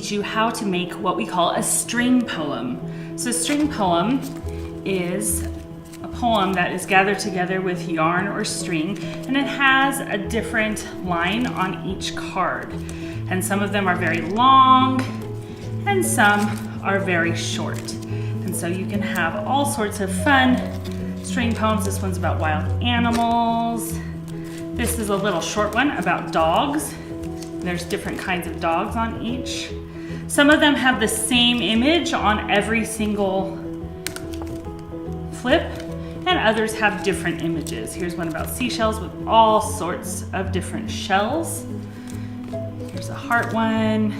teach you how to make what we call a string poem. So a string poem is a poem that is gathered together with yarn or string, and it has a different line on each card. And some of them are very long and some are very short. And so you can have all sorts of fun string poems. This one's about wild animals. This is a little short one about dogs. There's different kinds of dogs on each. Some of them have the same image on every single flip, and others have different images. Here's one about seashells with all sorts of different shells. Here's a heart one.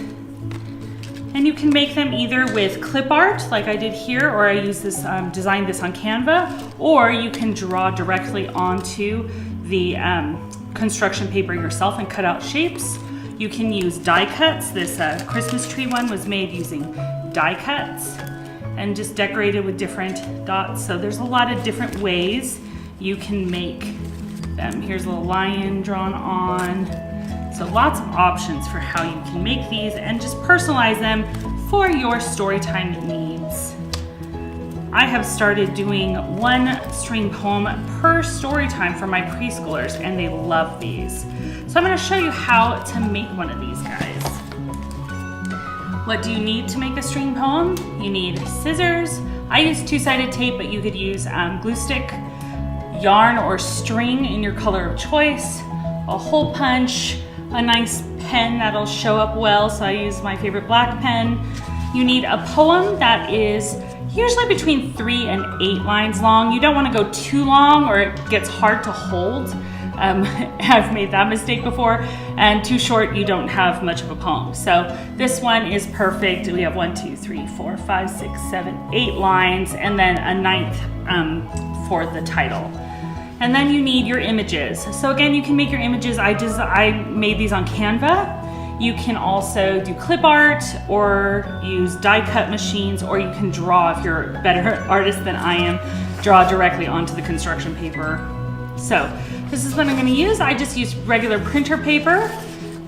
And you can make them either with clip art, like I did here, or I use this, designed this on Canva, or you can draw directly onto the construction paper yourself and cut out shapes. You can use die cuts. This Christmas tree one was made using die cuts and just decorated with different dots. So there's a lot of different ways you can make them. Here's a little lion drawn on. So lots of options for how you can make these and just personalize them for your storytime needs. I have started doing one string poem per story time for my preschoolers, and they love these. So I'm going to show you how to make one of these guys. What do you need to make a string poem? You need scissors. I use two-sided tape, but you could use glue stick, yarn or string in your color of choice, a hole punch, a nice pen that'll show up well, so I use my favorite black pen. You need a poem that is usually between 3 and 8 lines long. You don't want to go too long or it gets hard to hold. I've made that mistake before. And too short, you don't have much of a poem. So this one is perfect. We have 1, 2, 3, 4, 5, 6, 7, 8 lines, and then a 9th for the title. And then you need your images. So again, you can make your images. I made these on Canva. You can also do clip art or use die cut machines, or you can draw, if you're a better artist than I am, draw directly onto the construction paper. So this is what I'm going to use. I just used regular printer paper.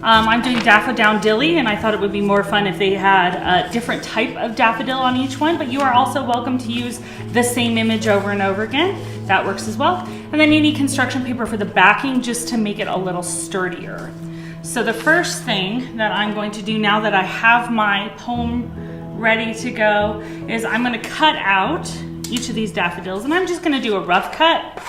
I'm doing daffodilly, and I thought it would be more fun if they had a different type of daffodil on each one, but you are also welcome to use the same image over and over again. That works as well. And then you need construction paper for the backing, just to make it a little sturdier. So the first thing that I'm going to do now that I have my poem ready to go is I'm going to cut out each of these daffodils, and I'm just going to do a rough cut.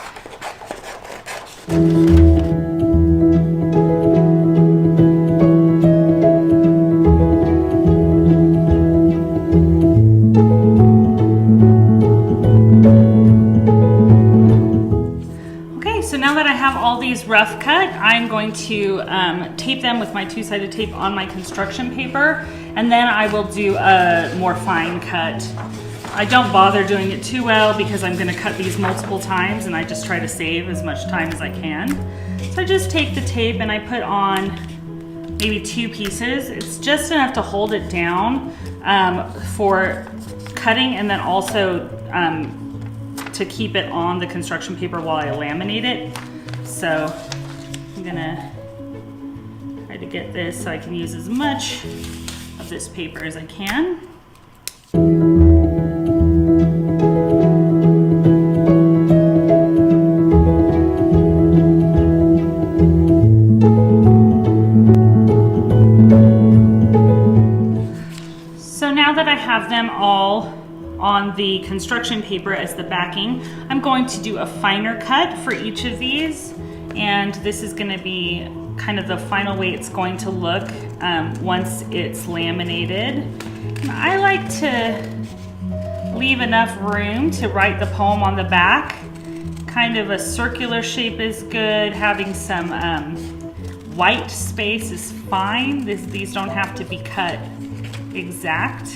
Rough cut, I'm going to tape them with my two-sided tape on my construction paper, and then I will do a more fine cut. I don't bother doing it too well because I'm going to cut these multiple times, and I just try to save as much time as I can. So I just take the tape and I put on maybe 2 pieces. It's just enough to hold it down for cutting, and then also to keep it on the construction paper while I laminate it. So I'm gonna try to get this so I can use as much of this paper as I can. So now that I have them all on the construction paper as the backing, I'm going to do a finer cut for each of these, and this is going to be kind of the final way it's going to look once it's laminated. And I like to leave enough room to write the poem on the back. Kind of a circular shape is good. Having some white space is fine. These don't have to be cut exact,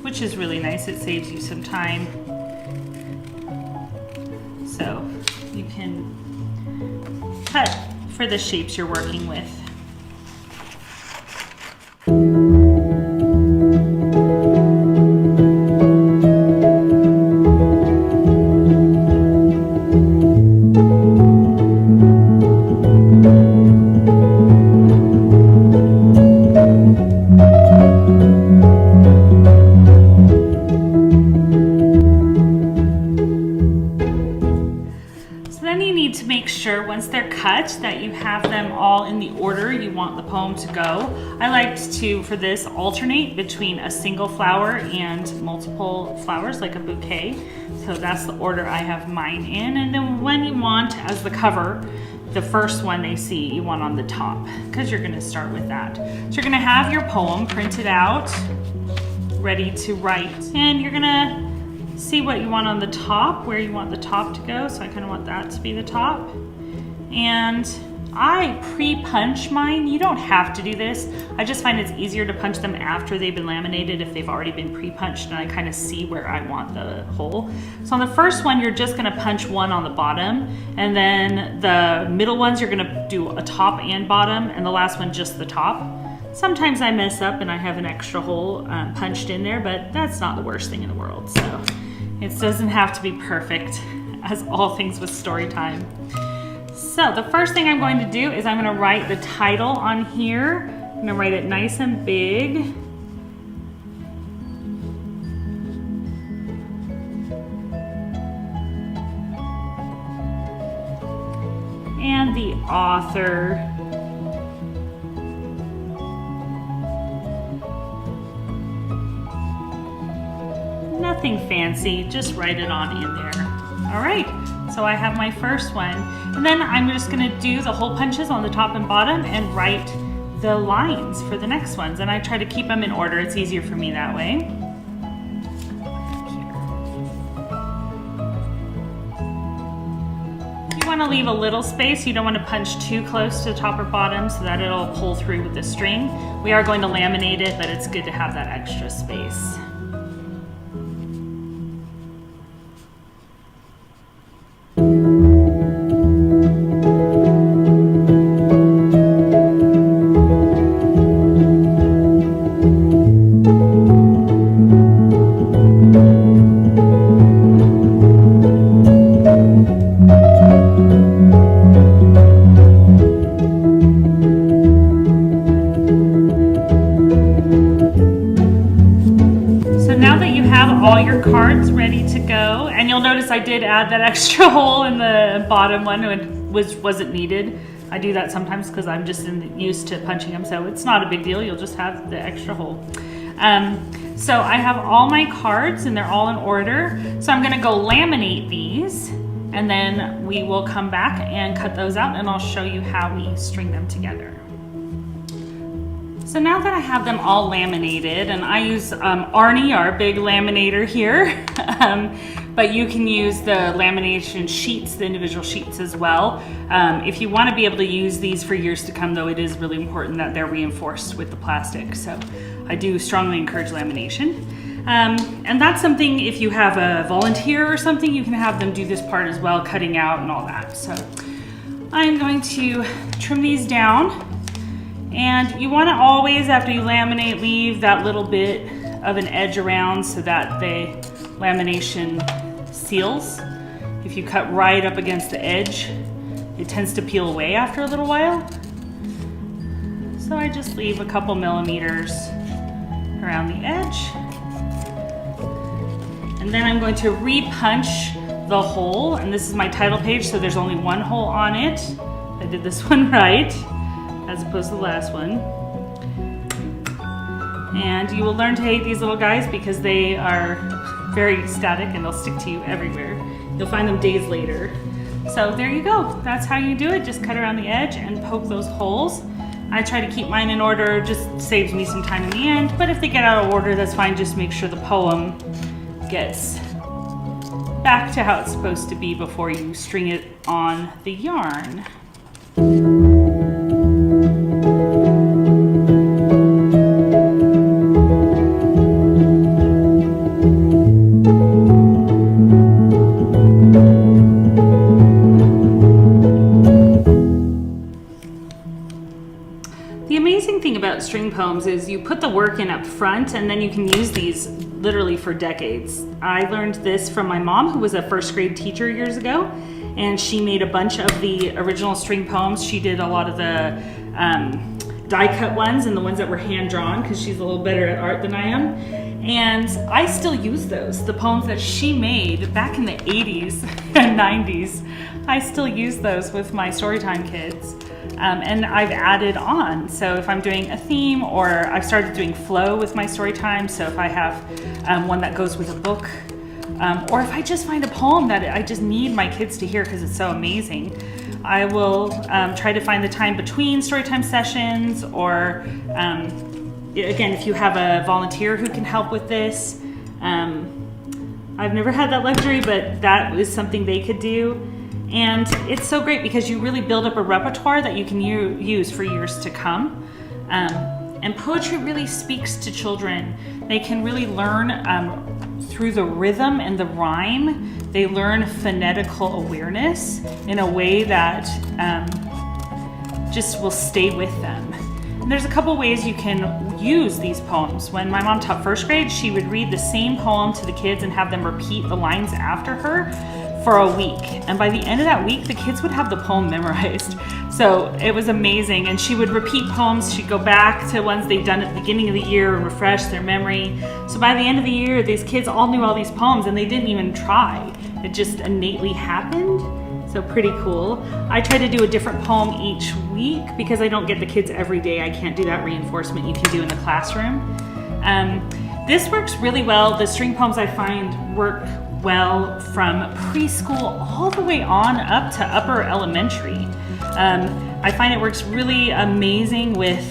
which is really nice. It saves you some time. So you can cut for the shapes you're working with. sure once they're cut that you have them all in the order you want the poem to go. I like to, for this, alternate between a single flower and multiple flowers, like a bouquet. So that's the order I have mine in. And then when you want, as the cover, the first one they see, you want on the top, because you're gonna start with that. So you're gonna have your poem printed out, ready to write, and you're gonna see what you want on the top, where you want the top to go. So I kind of want that to be the top. And I pre-punch mine. You don't have to do this. I just find it's easier to punch them after they've been laminated if they've already been pre-punched, and I kind of see where I want the hole. So on the first one, you're just gonna punch one on the bottom, and then the middle ones, you're gonna do a top and bottom, and the last one, just the top. Sometimes I mess up and I have an extra hole punched in there, but that's not the worst thing in the world. So it doesn't have to be perfect, as all things with Storytime. So the first thing I'm going to do is I'm going to write the title on here. I'm going to write it nice and big. And the author. Nothing fancy, just write it on in there. All right, so I have my first one. And then I'm just gonna do the hole punches on the top and bottom and write the lines for the next ones. And I try to keep them in order. It's easier for me that way. You wanna leave a little space. You don't wanna punch too close to the top or bottom so that it'll pull through with the string. We are going to laminate it, but it's good to have that extra space. All your cards ready to go, and you'll notice I did add that extra hole in the bottom one, which wasn't needed. I do that sometimes because I'm just used to punching them, so it's not a big deal. You'll just have the extra hole. So I have all my cards and they're all in order. So I'm gonna go laminate these, and then we will come back and cut those out, and I'll show you how we string them together. So now that I have them all laminated, and I use Arnie, our big laminator here, but you can use the lamination sheets, the individual sheets as well. If you want to be able to use these for years to come, though, it is really important that they're reinforced with the plastic. So I do strongly encourage lamination. And that's something, if you have a volunteer or something, you can have them do this part as well, cutting out and all that. So I'm going to trim these down. And you want to always, after you laminate, leave that little bit of an edge around so that the lamination seals. If you cut right up against the edge, it tends to peel away after a little while. So I just leave a couple millimeters around the edge. And then I'm going to re-punch the hole, and this is my title page, so there's only one hole on it. I did this one right, as opposed to the last one. And you will learn to hate these little guys because they are very static and they'll stick to you everywhere. You'll find them days later. So there you go. That's how you do it. Just cut around the edge and poke those holes. I try to keep mine in order, just saves me some time in the end. But if they get out of order, that's fine. Just make sure the poem gets back to how it's supposed to be before you string it on the yarn. About string poems is you put the work in up front, and then you can use these literally for decades. I learned this from my mom, who was a first grade teacher years ago, and she made a bunch of the original string poems. She did a lot of the die cut ones and the ones that were hand drawn, because she's a little better at art than I am. And I still use those, the poems that she made back in the 80s and 90s. I still use those with my Storytime kids. And I've added on. So if I'm doing a theme, or I've started doing flow with my Storytime. So if I have one that goes with a book, or if I just find a poem that I just need my kids to hear because it's so amazing, I will try to find the time between Storytime sessions, or again, if you have a volunteer who can help with this. I've never had that luxury, but that is something they could do. And it's so great because you really build up a repertoire that you can use for years to come. And poetry really speaks to children. They can really learn through the rhythm and the rhyme. They learn phonetical awareness in a way that just will stay with them. And there's a couple ways you can use these poems. When my mom taught first grade, she would read the same poem to the kids and have them repeat the lines after her for a week. And by the end of that week, the kids would have the poem memorized. So it was amazing. And she would repeat poems. She'd go back to ones they'd done at the beginning of the year and refresh their memory. So by the end of the year, these kids all knew all these poems and they didn't even try. It just innately happened. So pretty cool. I try to do a different poem each week because I don't get the kids every day. I can't do that reinforcement you can do in the classroom. This works really well. The string poems I find work well from preschool all the way on up to upper elementary. I find it works really amazing with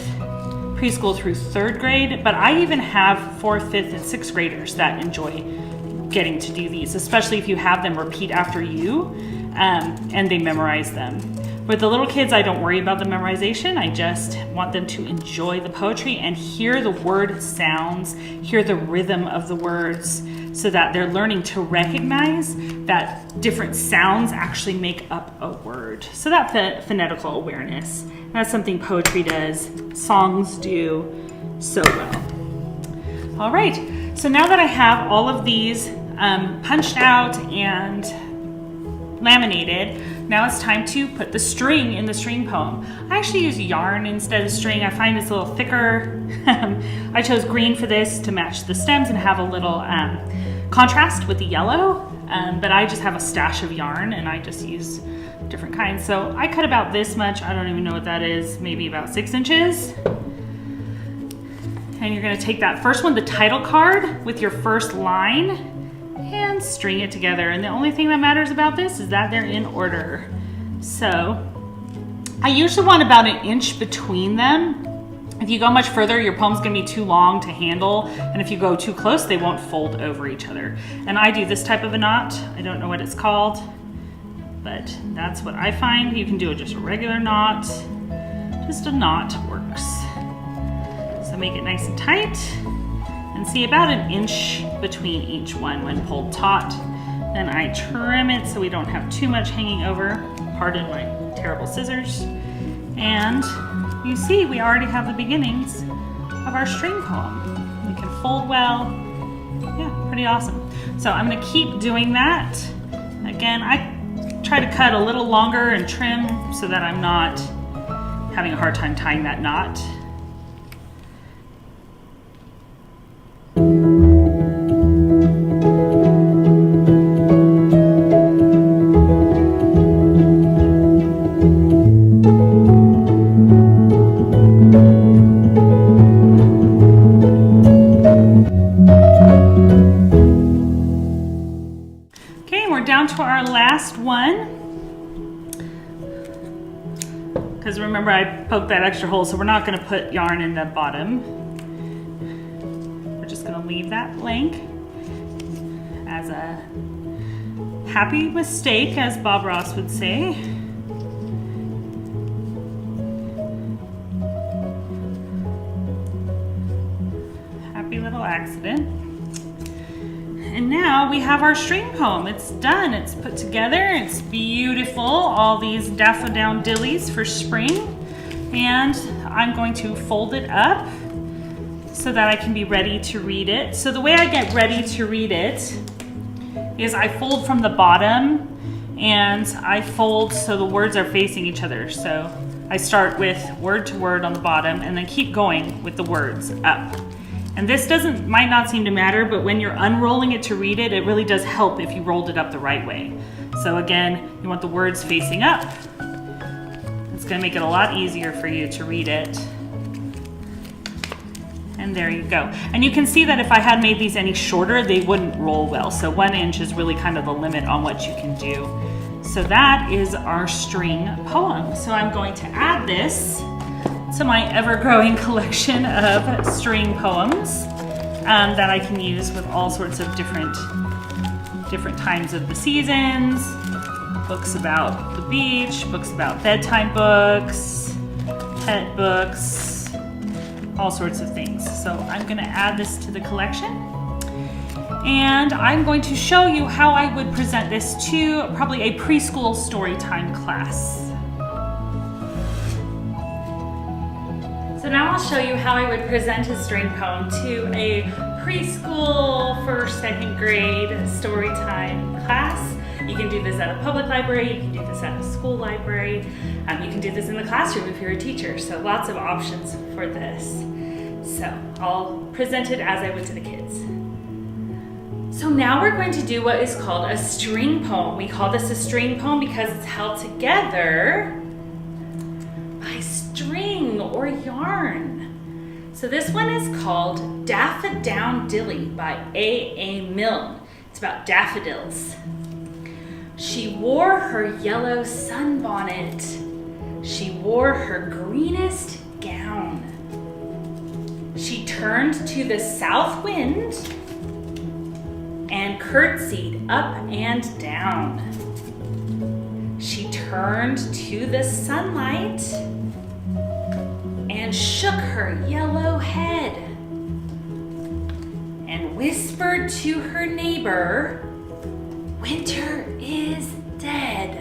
preschool through third grade, but I even have fourth, fifth, and sixth graders that enjoy getting to do these, especially if you have them repeat after you and they memorize them. With the little kids, I don't worry about the memorization. I just want them to enjoy the poetry and hear the word sounds, hear the rhythm of the words, so that they're learning to recognize that different sounds actually make up a word. So that phonetical awareness, that's something poetry does, songs do so well. All right, so now that I have all of these punched out and laminated, now it's time to put the string in the string poem. I actually use yarn instead of string. I find it's a little thicker. I chose green for this to match the stems and have a little contrast with the yellow, but I just have a stash of yarn and I just use different kinds. So I cut about this much. I don't even know what that is, maybe about 6 inches. And you're gonna take that first one, the title card, with your first line, and string it together. And the only thing that matters about this is that they're in order. So I usually want about 1 inch between them. If you go much further, your poem's gonna be too long to handle. And if you go too close, they won't fold over each other. And I do this type of a knot. I don't know what it's called, but that's what I find. You can do just a regular knot. Just a knot works. So make it nice and tight. And see, about 1 inch between each one when pulled taut. Then I trim it so we don't have too much hanging over. Pardon my terrible scissors. And you see, we already have the beginnings of our string poem. We can fold well. Yeah, pretty awesome. So I'm gonna keep doing that. Again, I try to cut a little longer and trim so that I'm not having a hard time tying that knot. To our last one, because remember I poked that extra hole, so we're not going to put yarn in the bottom. We're just going to leave that blank as a happy mistake, as Bob Ross would say. Happy little accident. And now we have our string poem. It's done, it's put together, it's beautiful. All these daffodillies for spring. And I'm going to fold it up so that I can be ready to read it. So the way I get ready to read it is I fold from the bottom and I fold so the words are facing each other. So I start with word to word on the bottom and then keep going with the words up. And this might not seem to matter, but when you're unrolling it to read it, it really does help if you rolled it up the right way. So again, you want the words facing up. It's going to make it a lot easier for you to read it. And there you go. And you can see that if I had made these any shorter, they wouldn't roll well. So 1 inch is really kind of the limit on what you can do. So that is our string poem. So I'm going to add this to my ever-growing collection of string poems that I can use with all sorts of different times of the seasons, books about the beach, books about bedtime books, pet books, all sorts of things. So I'm going to add this to the collection, and I'm going to show you how I would present this to probably a preschool story time class. So now I'll show you how I would present a string poem to a preschool, first, second grade story time class. You can do this at a public library, you can do this at a school library, you can do this in the classroom if you're a teacher, so lots of options for this. So I'll present it as I would to the kids. So now we're going to do what is called a string poem. We call this a string poem because it's held together by string or yarn. So this one is called Daffodilly by A.A. Milne. It's about daffodils. She wore her yellow sunbonnet. She wore her greenest gown. She turned to the south wind and curtsied up and down. She turned to the sunlight and shook her yellow head and whispered to her neighbor, "Winter is dead."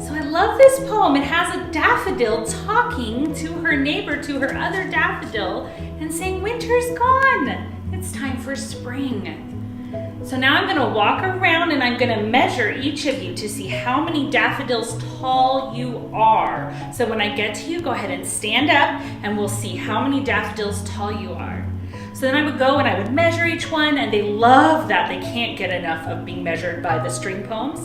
So I love this poem. It has a daffodil talking to her neighbor, to her other daffodil, and saying, "Winter's gone. It's time for spring." So now I'm gonna walk around and I'm gonna measure each of you to see how many daffodils tall you are. So when I get to you, go ahead and stand up and we'll see how many daffodils tall you are. So then I would go and I would measure each one, and they love that. They can't get enough of being measured by the string poems.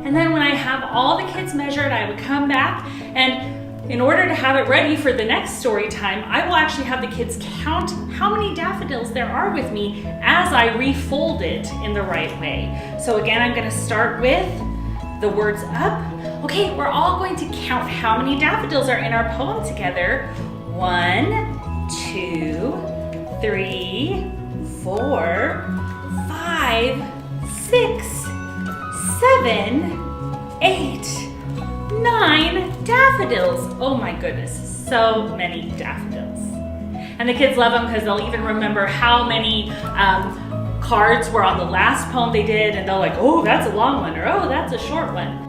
And then when I have all the kids measured, I would come back, and in order to have it ready for the next story time, I will actually have the kids count how many daffodils there are with me as I refold it in the right way. So again, I'm gonna start with the words up. Okay, we're all going to count how many daffodils are in our poem together. 1, 2, 3, 4, 5, 6, 7, 8, 9 daffodils. Oh my goodness, so many daffodils. And the kids love them because they'll even remember how many cards were on the last poem they did, and they'll like, "Oh, that's a long one," or "Oh, that's a short one."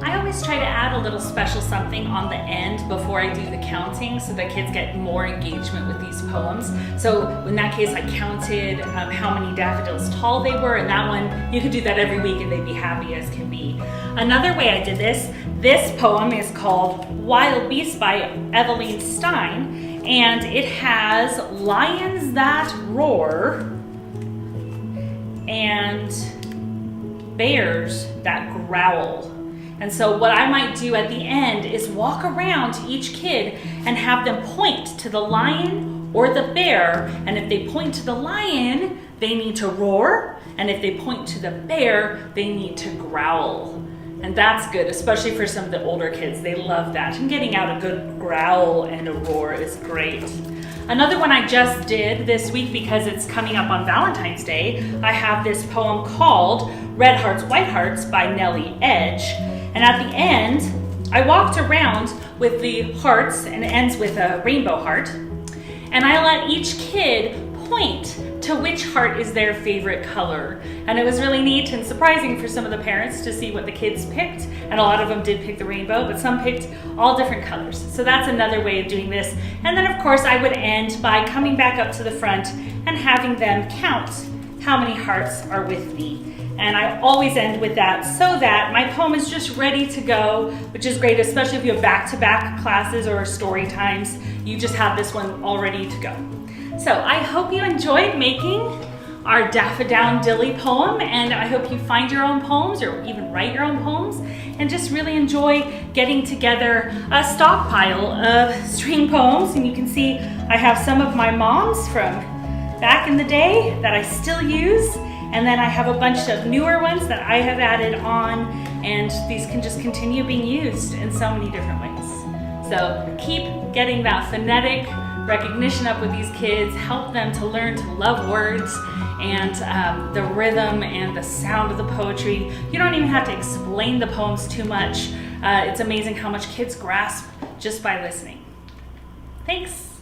I always try to add a little special something on the end before I do the counting so that kids get more engagement with these poems. So in that case, I counted how many daffodils tall they were, and that one, you could do that every week and they'd be happy as can be. Another way I did this poem is called Wild Beasts by Eveline Stein, and it has lions that roar and bears that growl. And so what I might do at the end is walk around to each kid and have them point to the lion or the bear. And if they point to the lion, they need to roar. And if they point to the bear, they need to growl. And that's good, especially for some of the older kids. They love that. And getting out a good growl and a roar is great. Another one I just did this week because it's coming up on Valentine's Day, I have this poem called Red Hearts, White Hearts by Nellie Edge. And at the end, I walked around with the hearts, and it ends with a rainbow heart. And I let each kid point to which heart is their favorite color. And it was really neat and surprising for some of the parents to see what the kids picked. And a lot of them did pick the rainbow, but some picked all different colors. So that's another way of doing this. And then of course I would end by coming back up to the front and having them count how many hearts are with me. And I always end with that so that my poem is just ready to go, which is great, especially if you have back-to-back classes or story times. You just have this one all ready to go. So I hope you enjoyed making our Daffodowndilly poem, and I hope you find your own poems or even write your own poems and just really enjoy getting together a stockpile of string poems. And you can see I have some of my mom's from back in the day that I still use, and then I have a bunch of newer ones that I have added on, and these can just continue being used in so many different ways. So keep getting that phonetic recognition up with these kids, help them to learn to love words and the rhythm and the sound of the poetry. You don't even have to explain the poems too much. It's amazing how much kids grasp just by listening. Thanks.